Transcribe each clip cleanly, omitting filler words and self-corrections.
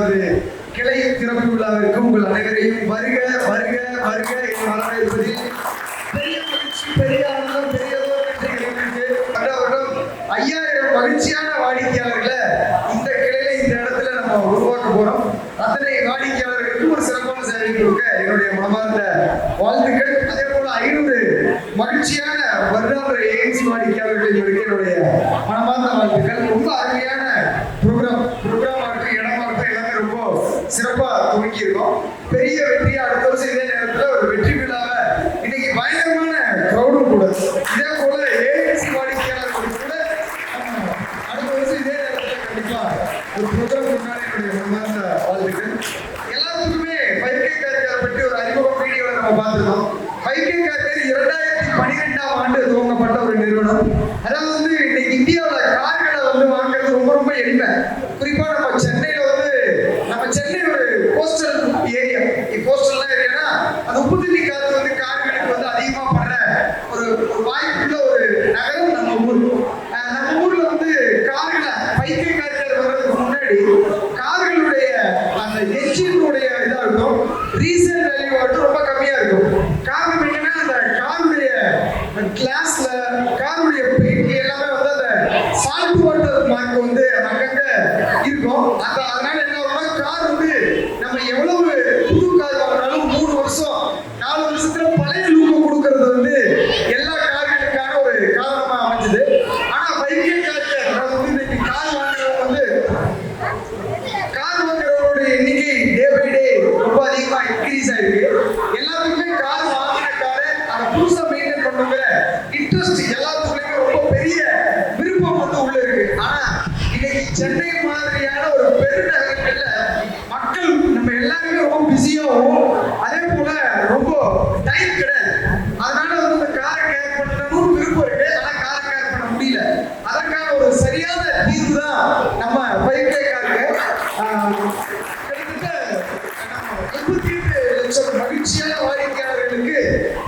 17வது கிளை திறப்பு விழாவிற்கு உங்கள் அனைவரையும் வருக வருக வருக என்று வரவேற்பதில் பெரிய மகிழ்ச்சி, பெரிய ஆனந்தம், பெரியதோ என்று வருடம் 5000 மகிழ்ச்சியான வாடிக்கையாளர்களை இந்த கிளையில இந்த இடத்துல நம்ம உருவாக்க போறோம். அத்தனை வாடிக்கையாளர்களுக்கு ஒரு சிறப்பான சேவை கொடுக்க என்னுடைய மனமார்ந்த வாழ்த்துக்கள். அதே போல 500 மகிழ்ச்சியான வருடாந்திர ஏஎன்சி வாடிக்கையாளர்களை எடுக்க என்னுடைய மனமார்ந்த வாழ்த்துக்கள். ரொம்ப அருமையான ப்ரோக்ராமா இருக்கு, இடமா இருக்கு, எல்லாமே ரொம்ப சிறப்பா துவங்கி இருக்கோம். பெரிய வெற்றியா அடுத்த வருஷம் இதே நேரத்தில் ஒரு வெற்றி விழாவை இன்னைக்கு பயங்கரமான கிரௌடும் கூட. இதே போல ஏஎன்சி வாடிக்கையாளர்கள் கூட அடுத்த வருஷம் இதே நேரத்தில் கண்டிப்பா ஒரு ப்ரோக்ராம் முன்னாடி என்னுடைய மனமார்ந்த வாழ்த்துக்கள். எல்லாத்துக்குமே 5K கார் பற்றி ஒரு அறிமுக வீடியோவை நம்ம பார்த்துருக்கோம். 5K கார் 2012ஆம் ஆண்டு துவங்கப்பட்ட ஒரு நிறுவனம். அதாவது வந்து இன்னைக்கு இந்தியாவில் கார்களை வந்து வாங்குறது ரொம்ப ரொம்ப எளிமை. குறிப்பா நம்ம சென்னையில நம்ம சென்னை ஒரு கோஸ்டல் ஏரியா. கோஸ்டல்லாம் ஏரியானா அந்த உப்பு தண்ணி காத்து வந்து கார்களுக்கு வந்து அதிகமா படுற ஒரு வாய்ப்புள்ள ஒரு நகரம் நம்ம ஊர். நம்ம ஊர்ல வந்து கார்களை 5K கார்கள் வர்றதுக்கு முன்னாடி கார்களுடைய அந்த என்ஜினுடைய இதாகட்டும் ரீசேல் வேல்யூ ஆகட்டும் ரொம்ப கம்மியா இருக்கும். காரணம் என்னன்னா அந்த காருடைய கிளாஸ்ல காருடைய பெயிண்ட் எல்லாமே வந்து அந்த சால்ட் வாட்டர் மார்க் வந்து அங்கங்க இருக்கும். அதனால என்ன ஆகும்னா கார் வந்து நம்ம எவ்வளவு புது கார் வாங்கினாலும் 3 வருஷம் 4 வருஷத்துல பழைய லுக்கை கொடுக்கறது வந்து எல்லா கார்களுக்கான ஒரு காரணமா அமைஞ்சது. ஆனா 5K கார் வந்து இன்னைக்கு கார் வாங்குறவங்க வந்து கார் வாங்குறவங்களோட எண்ணிக்கை டே பை டே ரொம்ப அதிகமா இன்க்ரீஸ் ஆயிருக்கு. எல்லாத்துக்குமே கார் வாங்கின காரை அதை புதுசா மெயின்டைன் பண்ணுங்கிற இன்ட்ரெஸ்ட் எல்லாத்துக்குமே ரொம்ப பெரிய விருப்பம் வந்து உள்ள இருக்கு. ஆனா இன்னைக்கு சென்னை மாதிரியான ஒரு பெருநகரங்கள்ல மக்கள் நம்ம எல்லாருமே ரொம்ப பிஸியாகவும் அதே போல ரொம்ப டைம் கிடையாது. அதனால வந்து இந்த காரை கேர் பண்ணணும்னு விருப்பம் இருக்கு, ஆனா காரை கேர் பண்ண முடியல. அதற்கான ஒரு சரியான தீர்வு தான் நம்ம 5K காருக்கு. கிட்டத்தட்ட 38 லட்சம் மகிழ்ச்சியான வாடிக்கையாளர்களுக்கு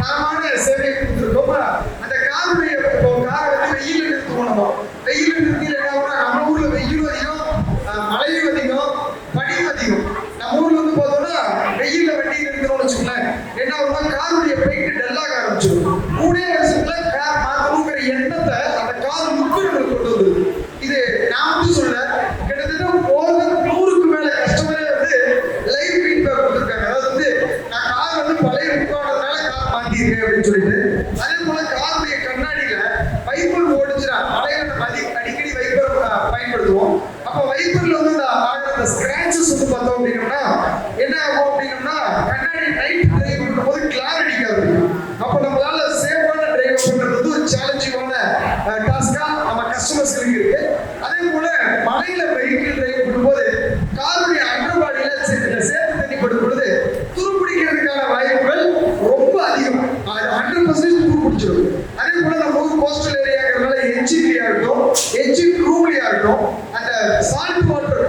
தரமான சேவை கொடுத்துருக்கோம். அந்த காருடைய காரை வந்து வெயில நிறுத்தி போனோம். வெயில நிறுத்தி நம்ம ஊர்ல வெயிலும் அதிகம், மழையும் அதிகம், பனியும் அதிகம். நம்ம ஊர்ல வந்து பார்த்தோம்னா வெயில்ல வண்டி நிறுத்தணும்னு வச்சுக்கோங்களேன், என்ன ஆகும்னா காருடைய பெயிண்ட் டல்லாக ஆரம்பிச்சிடும். 3 வருஷத்துல கார் மாற்றணுங்கிற எண்ணத்தை அந்த கார் முக்கிய கொண்டு வந்தது. இது நான் வந்து சொல்ல கிட்டத்தட்ட 100க்கு மேல கஸ்டமரே வந்து லைவ் ஃபீட்பேக் கொடுத்துருக்காங்க. அதாவது வந்து நான் கார் வந்து பழைய புக்கானதுனால கார் மாத்திருக்கேன் அப்படின்னு சொல்லிட்டு. அதே போல காருடைய கண்ணாடியில வைப்பர் ஓடிச்சுனா மழையில நம்ம அடிக்கடி வைப்பர் பயன்படுத்துவோம். அப்ப வைப்பர்ல வந்து அந்த ஸ்கிராச்சஸ் வந்து பார்த்தோம் அப்படின்னா என்ன ஆகும் அப்படின்னா கண்ணாடி நைட் டிரைவ் பண்ணும்போது கிளார் அடிக்காது. அப்ப நம்மளால சேஃபான டிரைவ் பண்றது வந்து ஒரு சேலஞ்சிங்கான டாஸ்கா நம்ம கஸ்டமர்ஸ்க்கு இருக்கு. அதே போல மழையில வெஹிக்கிள் டிரைவ் பண்ணும்போது காருடைய அண்டர்பாடியில சேத்து தண்ணி படும் பொழுது துருப்பிடிக்கிறதுக்கான வாய்ப்புகள் ரொம்ப அதிகம். 100% துருப்பிடிச்சிடும். அதே போல நம்ம ஊர் கோஸ்டல் ஏரியாங்கிறதுனால என்ஜின்லயா இருக்கட்டும், என்ஜின் ரூம்லயா இருக்கட்டும், அந்த சால்ட் வாட்டர்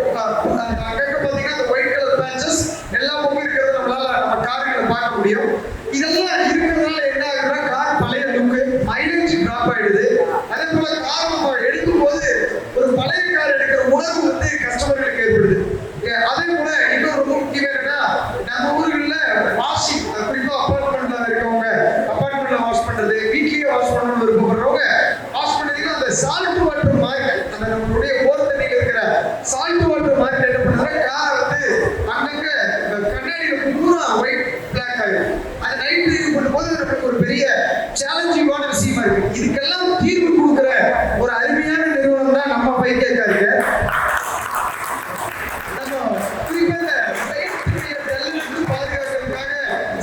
அங்கங்க பாத்தீங்கன்னா அந்த ஒயிட் கலர் பேச்சஸ் எல்லா பக்கம் இருக்கிறது நம்மளால நம்ம கார்களை பார்க்க முடியும். இதெல்லாம் இருக்கிறதுனால என்ன ஆகுதுன்னா கார் பழைய லுக்கு மைலேஜ் டிராப் ஆயிடுது. அதே போல கார் நம்ம எடுக்கும் போது ஒரு பழைய கார் எடுக்கிற உணர்வு வந்து கஸ்டமர்களுக்கு ஏற்படுது. அதே போல இன்னொரு ரொம்ப முக்கியம் என்னன்னா நம்ம ஊர்கள்ல வாஷிங், குறிப்பா அபார்ட்மெண்ட்ல இருக்கவங்க அபார்ட்மெண்ட்ல வாஷ் பண்றது, வீட்லயே வாஷ் பண்ணணும்னு விருப்பப்படுறவங்க வாஷ் பண்ணீங்கன்னா அந்த சால்ட் வாட்டர் மார்க், அந்த நம்மளுடைய ஓர் தண்ணியில இருக்கிற சால்ட் வாட்டர் மார்க் என்ன பண்ணுறதுன்னா காரை வந்து அங்கங்க கண்ணாடியில பூரா ஒயிட் பிளாக் ஆகும். அது நைட் டிரைவ் பண்ணும்போது நமக்கு ஒரு பெரிய சேலஞ்சிங்கான விஷயமா இருக்கு. இதுக்கெல்லாம் தீர்வு கொடுக்குற ஒரு அருமையான நிறுவனம் தான் நம்ம 5K காருக்கு.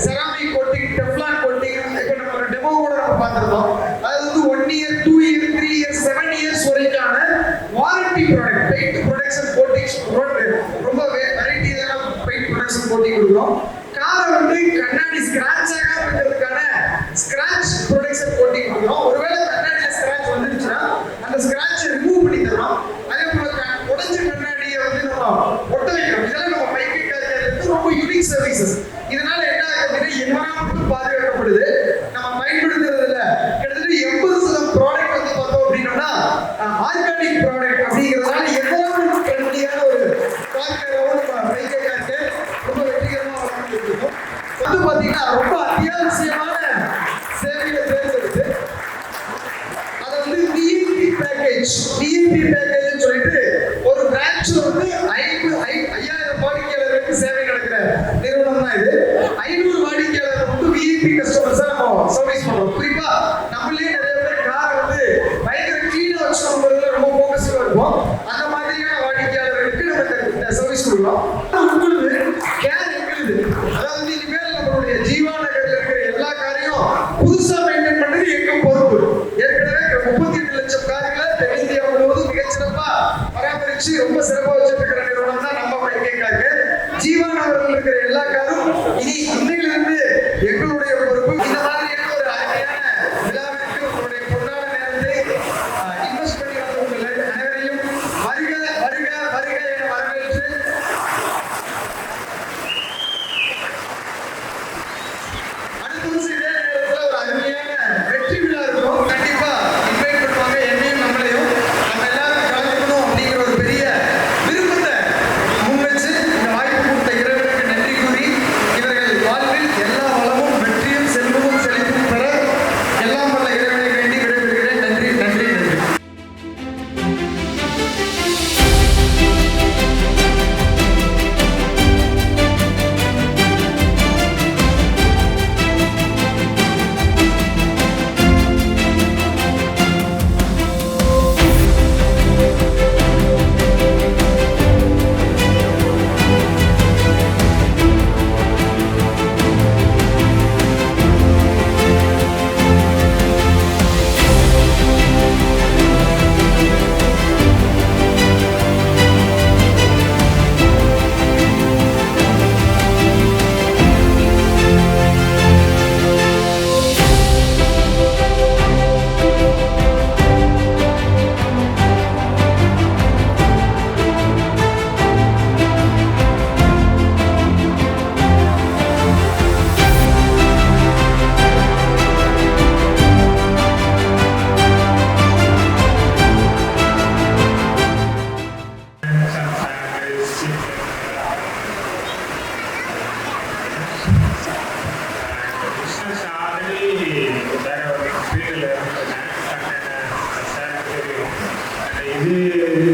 செராமிக் கோட்டிங், டெஃப்லான் கோட்டிங், இப்போ நம்ம ஒரு டெமோ கூட நம்ம பார்த்துருந்தோம். அது வந்து 1 இயர், 2 இயர், 3 இயர், 7 இயர்ஸ் வரைக்கான warranty product, paint protection coatings ரொம்ப வெரைட்டியான பெயிண்ட் ப்ரொடக்ஷன் கோட்டிங் கொடுக்குறோம். காரை வந்து கண்ணாடி ஸ்கிராட்ச் ஆகாம இருக்கிறதுக்கான ஸ்கிராட்ச் ப்ரொடக்ஷன் கோட்டிங் கொடுக்குறோம். ஒருவேளை கண்ணாடியில் ஸ்கிராட்ச் வந்துருச்சுன்னா அந்த ஸ்கிராட்சை ரிமூவ் பண்ணி தரோம். அதே போல உடைஞ்ச கண்ணாடியை வந்து நம்ம ஒட்ட வைக்கிறோம். இதெல்லாம் நம்ம 5K காருக்கு ரொம்ப யூனிக் சர்வீசஸ். இதனால என்ன ஆகுதுன்னா என்வரான்மெண்ட் பாதுகாக்கப்படுது. நம்ம பயன்படுத்துறதுல கிட்டத்தட்ட 80% ப்ராடக்ட் வந்து பார்த்தோம் அப்படின்னா ஆர்கானிக் ப்ராடக்ட் அப்படிங்கிறதுனால என்வரான்மெண்ட் ஃப்ரெண்ட்லியான ஒரு கார் நம்ம உங்களுது கேர் எங்களுது. அதாவது இனிமேல் நம்மளுடைய ஜீவா நகர்ல இருக்கிற எல்லா காரையும் புதுசா மெயின்டைன் பண்றது எங்க பொறுப்பு. ஏற்கனவே 38 லட்சம் கார்களை தென்னிந்தியா முழுவதும் மிகச்சிறப்பா பராமரிச்சு ரொம்ப சிறப்பா வச்சுட்டு இருக்கிற நிறுவனம் தான் நம்ம பைக்கே காரு. ஜீவா நகரில் இருக்கிற எல்லா காரும் இனி இன்னையிலிருந்து எங்களுடைய பொறுப்பு. இந்த மாதிரியான ஒரு அருமையான விழாவிற்கு உங்களுடைய பொன்னான நேரத்தை இன்வெஸ்ட் பண்ணி வந்த உங்கள் அனைவரையும் வருக வருக வருக என வரவேற்று அடுத்த வருஷம் இதே நேரத்தில் ஒரு அருமையான வெற்றி விழா இருக்கும். கண்டிப்பா இன்வைட் பண்ணுவாங்க என்னையும் நம்மளையும். நம்ம எல்லாரும் கலந்துக்கணும் அப்படிங்கிற ஒரு பெரிய விருப்பத்தை முன்வச்சு இந்த வாய்ப்பு கொடுத்த இறைவனுக்கு நன்றி கூறி இவர்கள் வாழ்வில் எல்லா வளமும் வெற்றியும் செல்வமும் செழிப்பும் பெற எல்லாம் வல்ல இறைவனை வேண்டி விடைபெறுகிறேன். நன்றி நன்றி நன்றி.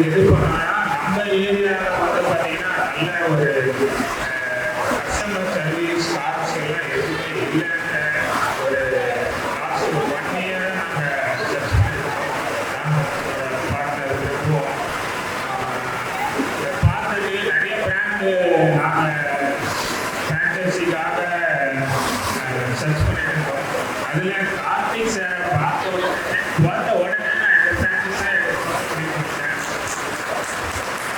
இது பண்ணால் நம்ம ஏரியாவில் வந்து பார்த்தீங்கன்னா நல்ல ஒரு கஸ்டமர் சர்வீஸ் கார்ஸ் எல்லாம் எதுவுமே இல்லைன்ற ஒரு லாஸ்ட் 1 இயர் நாங்கள் சர்ச் பண்ணியிருக்கோம். பார்ட்னர் இருக்கோம். பார்த்துட்டு நிறைய பிராண்டு நாங்கள் ஃப்ரான்ச்சைஸிக்காக சர்ச் பண்ணிட்டு இருக்கோம். அதில் கார்த்திக் சாரை பார்த்த உடனே நான் இந்த ஃப்ரான்ச்சைஸை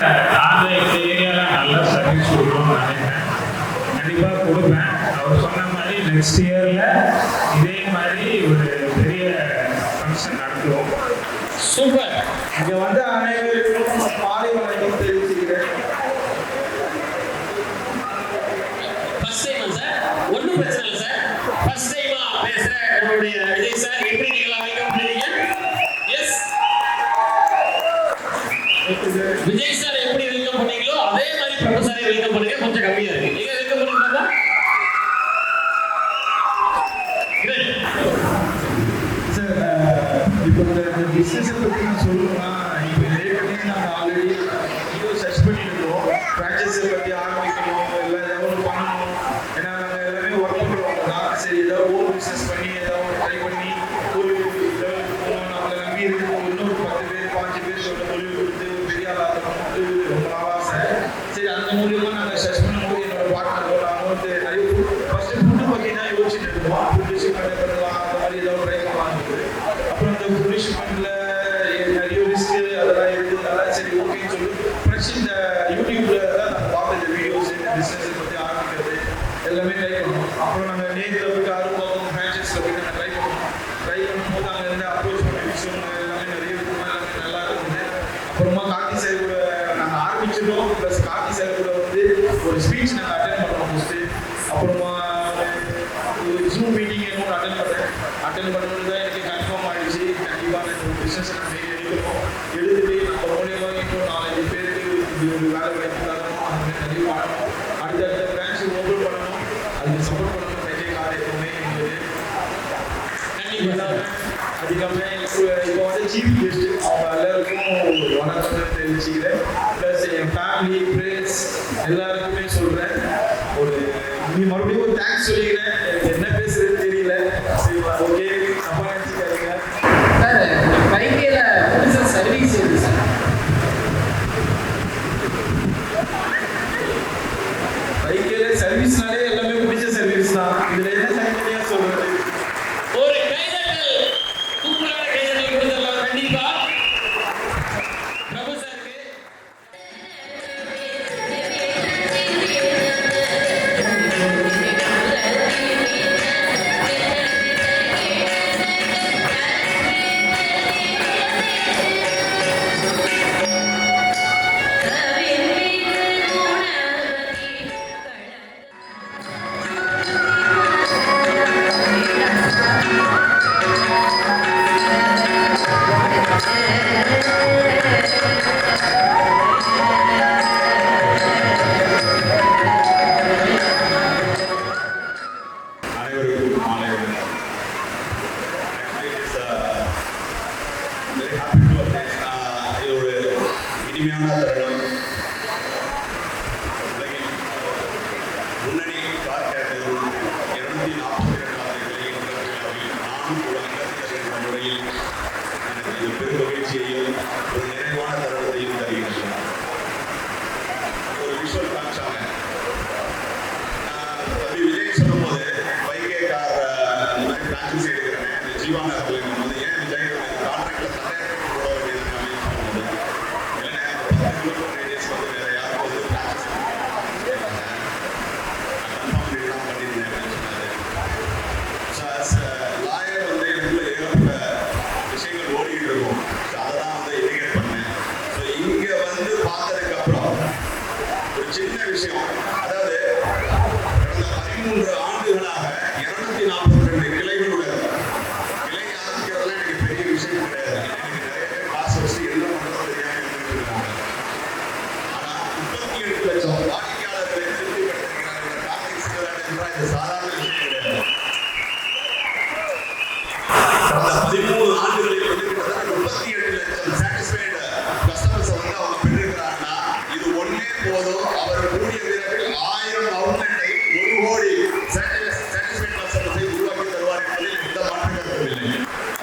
நாங்கள் இந்த ஏரியாவில் நல்ல சர்வீஸ் கொடுக்கணும்னு நினைக்கிறேன். கண்டிப்பாக கொடுப்பேன். அவர் சொன்ன மாதிரி நெக்ஸ்ட் இயரில் இதே மாதிரி ஒரு பெரிய ஃபங்க்ஷன் நடத்துவோம். சூப்பர். இங்க வந்து அனைவருக்கும் மாலை வணக்கம் தெரிவிச்சுக்கிறேன். ஃபர்ஸ்ட் டைம் சார், ஒன்றும் பிரச்சனை இல்லை சார். ஃபர்ஸ்ட் டைமா பேசுற நம்மளுடைய விஜய் சார், எப்படி நீங்களா வெல்கம் பண்ணீங்க? எஸ், விஜய் சார் எப்படி வெல்கம் பண்ணீங்களோ அதே மாதிரி பிரபு சாரை வெல்கம் பண்ணுங்க. கொஞ்சம் கம்மியா இருக்கு. நீங்க வெல்கம் பண்ணுங்க. சார் இப்போ இந்த பிஸ்னஸை பற்றி நான் சொல்லணும்னா, இப்போ ஏற்கனவே நாங்கள் ஆல்ரெடி வீடியோ சர்ச் பண்ணியிருக்கோம். ஃப்ரான்ச்சைஸை பற்றி ஆரம்பிக்கணும், இல்லை ஏதாவது பண்ணணும். ஏன்னா நாங்கள் எல்லாமே ஒர்க் பண்ணுறோம் தான். சரி, ஏதாவது ஓன் பிஸ்னஸ் பண்ணி ஏதாவது ட்ரை பண்ணி ஒரு லெவலுக்கு போகணும். நம்மளை நம்பி இருக்கு இன்னொரு 10 பேர் 5 பேர் சொல்ல தொழில் கொடுத்து ஒரு பெரிய ஆள் ஆகணும்னு ரொம்ப நாள் ஆசை. சரி, அந்த மூலியமாக நாங்கள் சர்ச் பண்ணும்போது என்னோட பார்ட்னர் நாங்கள் வந்து நிறைய ஃபஸ்ட்டு ஃபுட்டு பற்றி தான் யோசிச்சுட்டு இருந்தோம். ஃபுட்டு ஷிப்மெண்ட் பண்ணலாம், அந்த மாதிரி ஏதாவது ட்ரை பண்ணலாம். அப்புறம் இந்த ஃபுட்டு ஷிப்மெண்ட்டில் நிறைய ரிஸ்க்கு அதெல்லாம் இருந்ததுனால சரி ஓகேன்னு சொல்லி ஃப்ரெஷ் இந்த யூடியூப்ல தான் நாங்கள் பார்த்த இந்த வீடியோஸ் இந்த பிஸ்னஸை பற்றி ஆரம்பிக்கிறது எல்லாமே ட்ரை பண்ணோம். அப்புறம் நாங்கள் நேரில் போய்ட்டு ஆர்வம் ஃப்ரான்ச்சைஸில் போய்ட்டு நாங்கள் ட்ரை பண்ணும்போது அங்கே இருந்து அப்ரோச் பண்ண விஷயம் எல்லாமே நிறைய விதமாக எல்லாமே நல்லா இருந்தது. அப்புறமா கார்த்தி சார் கூட நாங்கள் ஆரம்பிச்சிட்டோம். ப்ளஸ் கார்த்தி சார் கூட வந்து ஒரு ஸ்பீச் நாங்கள் அட்டென்ட் பண்ணோம் ஃபஸ்ட்டு. அப்புறமா ஒரு ஜூம் மீட்டிங் என்னோட அட்டென்ட் பண்ணுறது தான் எனக்கு கன்ஃபார்ம் ஆகிடுச்சு. கண்டிப்பாக இந்த பிஸ்னஸ் நம்ம எடுக்கணும், எடுத்துட்டு நம்ம மூலியமாக இன்னும் 4-5 பேருக்கு இது ஒரு வேலை வாய்ப்பு தரணும். அந்த மாதிரி நிறைய பண்ணணும். அடுத்தடுத்த பிரான்ச்சு ஓப்பன் பண்ணணும், அதுக்கு சப்போர்ட் பண்ணணும். பெரிய கார் எப்பவுமே எங்களுக்கு அதிகமாக இப்போ வந்து சீஃப் கெஸ்ட் அவங்க எல்லாருக்கும் வணக்கம் தெரிவிச்சுக்கிறேன். ப்ளஸ் என் ஃபேமிலி ஃப்ரெண்ட்ஸ் எல்லாருக்குமே சொல்கிறேன். ஒரு மறுபடியும் ஒரு தேங்க்ஸ் சொல்லிக்கிறேன். எனக்கு என்ன பேசுறதுன்னு தெரியல. சரிங்களா? ஓகே, தப்பா நினச்சிக்காதீங்க சார். பைக்கில் புதுசாக சர்வீஸ் இருக்குது சார். சர்வீஸ்னாலே எல்லாமே பிடிச்ச சர்வீஸ் தான். இதுல என்ன தனித்தனியா சொல்றது? ஒரு கைதட்டல், சூப்பரான கைதட்டல் கொடுத்துடலாம் கண்டிப்பா பிரபு சாருக்கு. அனைவருக்கும் மாலை வணக்கம். Actually, it's very happy to attend. இது ஒரு இனிமையான தருணம். உலகின் முன்னணி கார் கேட்டகரி 242வது இளைஞர் விழாவில் நானும் ஒரு அங்கத்தினர் என்ற முறையில் எனக்கு இது பெரும் மகிழ்ச்சியையும் ஒரு நிறைவான தருணத்தையும் தருகிறது. ஒரு விஷுவல் காமிச்சாங்க. தம்பி விஜய் சொல்லும்போது பைக்கே கார் இந்த மாதிரி பிரான்ச்சைஸ் எடுக்கிறேன் இந்த ஜீவா நகரில் போது ஏன் விஜய் கான்ட்ராக்டில் தயாரிப்பு போட வேண்டியது அப்படின்னு சொல்லும்போது இல்லைன்னா 10 கிலோமீட்டர் ரேடியஸ் வந்து வேறு யாருக்கும் வந்து பிரான்ச்சைஸ் கன்ஃபார்ம் பண்ணியிருந்தேன் அப்படின்னு சொன்னார். ஸோ ஆஸ் லாயர் வந்து எனக்குள்ள ஏகப்பட்ட விஷயங்கள் ஓடிக்கிட்டு இருக்கும். ஸோ அதை தான் வந்து இண்டிகேட் பண்ணேன். ஸோ இங்கே வந்து பார்த்ததுக்கப்புறம் ஒரு சின்ன விஷயம், அதாவது கடந்த 13 ஆண்டுகளாக 242 கிளைகள் உள்ளது. கிளை ஆரம்பிக்கிறதுலாம் எனக்கு பெரிய விஷயம் கிடையாது. எனக்கு நிறைய பேர் காசு வச்சு என்ன பண்ணுறது தெரியாமல் இருந்துட்டு இருக்காங்க. ஆனால் 38 லட்சம் வாடிக்கையாளர்களை திருப்திப்படுத்திருக்கிறார்கள். கார்த்திக் சிவராஜ் என்றால் இது சாதாரண விஷயம் கிடையாது. கடந்த 13 ஆண்டுகளில் வந்து கிட்டத்தட்ட 38 லட்சம் சாட்டிஸ்ஃபைடு கஸ்டமர்ஸ் வந்து அவங்க பெற்றிருக்கிறாங்கன்னா இது ஒன்னே போதும். அவர் கூடிய விரைவில் 1000 அவுட்லெட்டை 1 கோடி சாட்டிஸ்ஃபைட் கஸ்டமர்ஸை உருவாக்கி தருவார் என்பதில் எந்த மாற்று கருத்தும் இல்லை.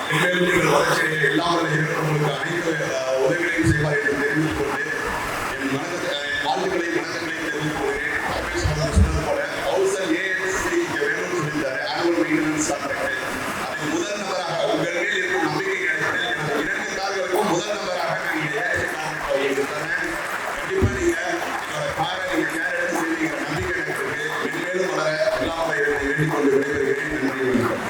இனிமேல் நீங்கள் வளர்ச்சியில் இல்லாமல் இருக்கிறவங்களுக்கு அனைத்து உதவிகளையும் செய்வார் என்று தெரிவித்துக் கொண்டு என் வாழ்த்துக்களை வணக்கங்களை தெரிவித்துக் கொள்கிறேன். தமிழ் சமூகம் சொன்னது போல 1000 ANC இங்கே வேணும்னு சொல்லியிருந்தாரு. ஆனுவல் மெயின்டெனன்ஸ் கான்ட்ராக்ட் அதை முதல் நபராக உங்கள் மேல் இருக்கும் நம்பிக்கை அடிப்படையில் எனது 2 கார்களுக்கும் முதல் நபராக நீங்கள் ஏஆர்சி கான்ட்ராக்ட் உங்களுக்கு தரேன். கண்டிப்பா நீங்க என்னோட காரை நீங்க கேர் எடுத்து செய்வீங்க நம்பிக்கை எனக்கு இருக்கு. மென்மேலும் வளர எல்லாம் வேண்டிக் கொண்டு விடைபெறுகிறேன். நன்றி, வணக்கம்.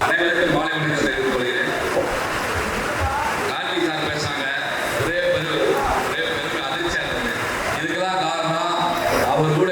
அனைவருக்கும் மாலை வணக்கம் தெரிவித்துக் கொள்கிறேன். கார்த்திக் சார் பேசுறாங்க, ஒரே பெரும் அதிர்ச்சியா இருந்தது. இதுக்கெல்லாம் காரணம் அவர் கூட